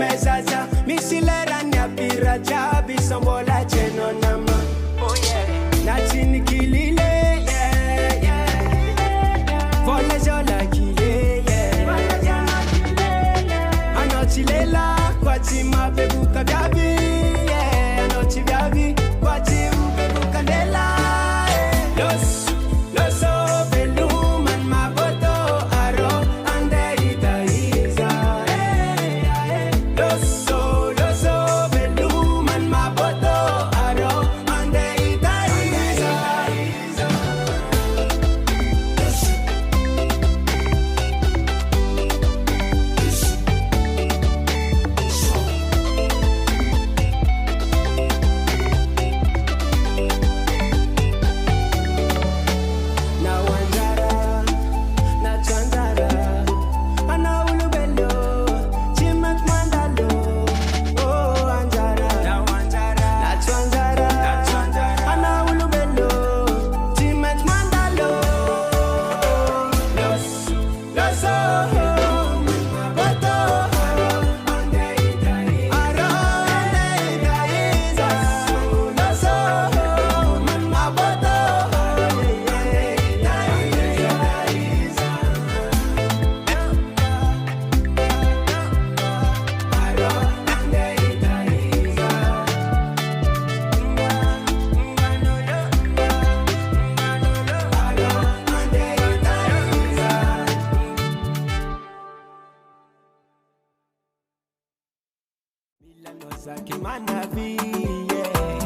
mezaza misileranya piraja bisambola cheno nama oh yeah nachini kilile yeah yeah vola jola kile yeah anochilela kwatima bebuka gabi yeah anochi gabi kwatima bebuka dela los beluman maboto aro ande itaiza los beluman maboto aro ande itaiza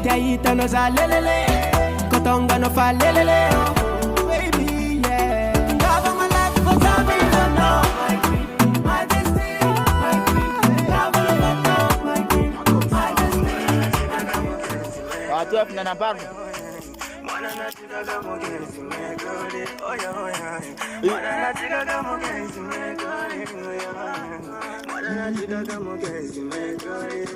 Taita no sa lelele, kotonga no fa lelele, oh baby yeah. Love my life for something to know, my destiny, my dream. Love my dream, my destiny. Watu wapi na babu? Mwana natika kama kesi mekole, oya oya. Mwana natika kama kesi mekole, oya. Mwana natika kama kesi mekole, oya.